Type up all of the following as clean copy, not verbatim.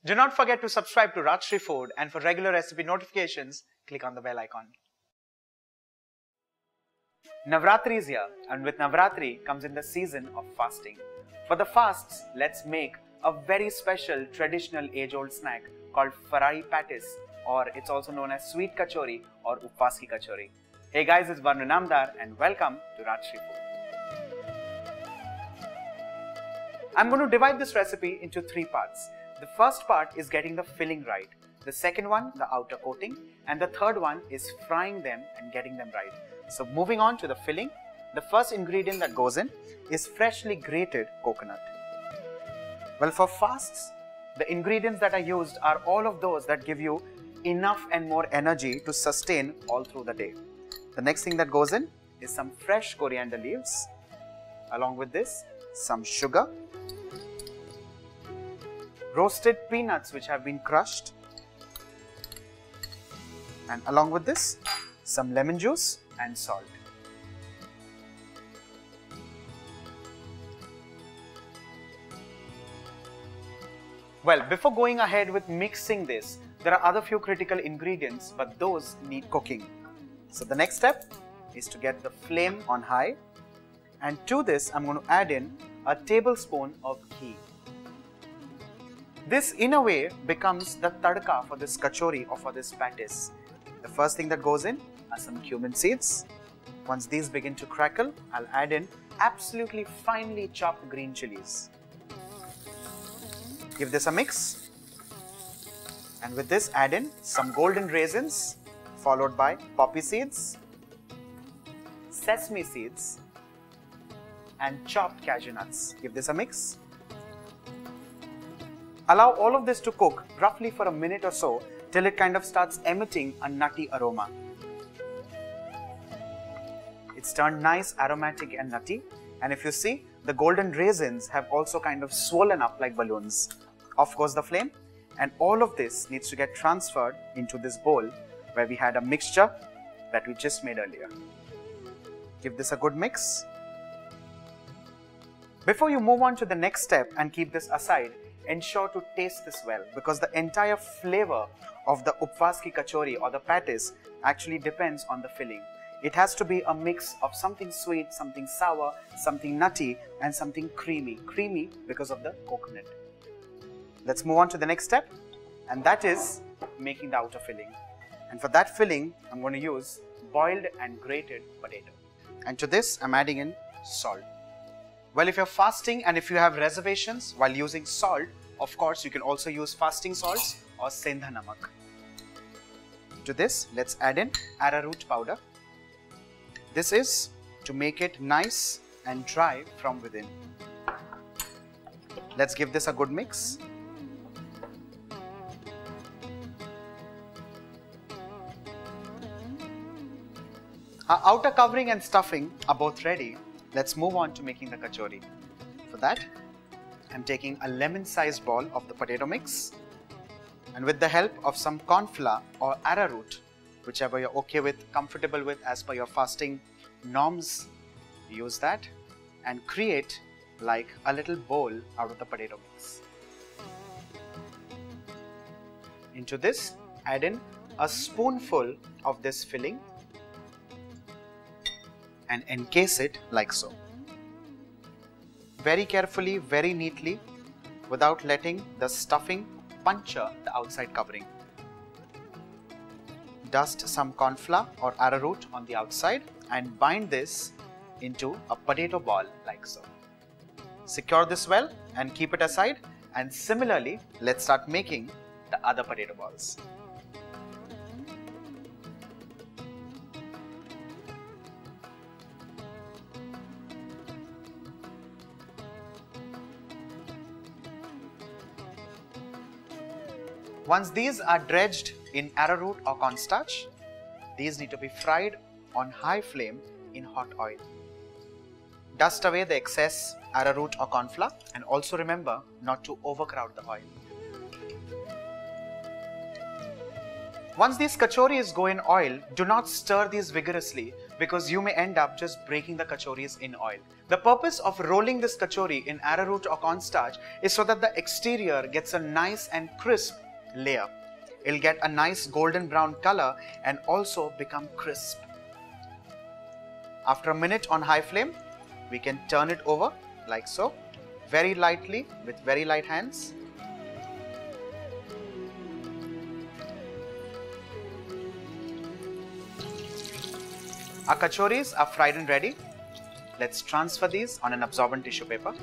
Do not forget to subscribe to Rajshri Food, and for regular recipe notifications, click on the bell icon. Navratri is here, and with Navratri comes in the season of fasting. For the fasts, let's make a very special traditional age-old snack called Farai patties, or it's also known as sweet kachori or Upvas Kachori. Hey guys, it's Varun Inamdar and welcome to Rajshri Food. I'm going to divide this recipe into three parts. The first part is getting the filling right. The second one, the outer coating. And the third one is frying them and getting them right. So moving on to the filling, the first ingredient that goes in is freshly grated coconut. Well, for fasts, the ingredients that are used are all of those that give you enough and more energy to sustain all through the day. The next thing that goes in is some fresh coriander leaves. Along with this, some sugar, roasted peanuts which have been crushed, and along with this, some lemon juice and salt. Well, before going ahead with mixing this, there are other few critical ingredients, but those need cooking. So the next step is to get the flame on high, and to this I'm going to add in a tablespoon of ghee. This in a way becomes the tadka for this kachori or for this patties. The first thing that goes in are some cumin seeds. Once these begin to crackle, I'll add in absolutely finely chopped green chilies. Give this a mix, and with this add in some golden raisins, followed by poppy seeds, sesame seeds, and chopped cashew nuts. Give this a mix. Allow all of this to cook roughly for a minute or so till it kind of starts emitting a nutty aroma. It's turned nice, aromatic and nutty, and if you see, the golden raisins have also kind of swollen up like balloons. Of course, the flame, and all of this needs to get transferred into this bowl where we had a mixture that we just made earlier. Give this a good mix. Before you move on to the next step and keep this aside, ensure to taste this well, because the entire flavor of the Upvas Kachori or the patties actually depends on the filling. It has to be a mix of something sweet, something sour, something nutty and something creamy. Creamy because of the coconut. Let's move on to the next step, and that is making the outer filling. And for that filling, I'm going to use boiled and grated potato. And to this, I'm adding in salt. Well, if you're fasting and if you have reservations while using salt, of course, you can also use fasting salts or sendha namak. To this, let's add in arrowroot powder. This is to make it nice and dry from within. Let's give this a good mix. Our outer covering and stuffing are both ready. Let's move on to making the kachori. For that, I'm taking a lemon-sized ball of the potato mix, and with the help of some corn flour or arrowroot, whichever you're okay with, comfortable with as per your fasting norms, use that and create like a little bowl out of the potato mix. Into this, add in a spoonful of this filling and encase it like so. Very carefully, very neatly, without letting the stuffing puncture the outside covering. Dust some corn flour or arrowroot on the outside and bind this into a potato ball like so. Secure this well and keep it aside, and similarly, let's start making the other potato balls. Once these are dredged in arrowroot or cornstarch, these need to be fried on high flame in hot oil. Dust away the excess arrowroot or corn flour, and also remember not to overcrowd the oil. Once these kachoris go in oil, do not stir these vigorously because you may end up just breaking the kachoris in oil. The purpose of rolling this kachori in arrowroot or cornstarch is so that the exterior gets a nice and crisp layer. It'll get a nice golden brown color and also become crisp. After a minute on high flame, we can turn it over like so, very lightly with very light hands. Our kachoris are fried and ready. Let's transfer these on an absorbent tissue paper.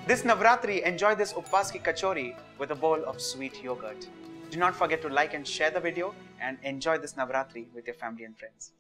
This Navratri, enjoy this Upvas Kachori with a bowl of sweet yogurt. Do not forget to like and share the video and enjoy this Navratri with your family and friends.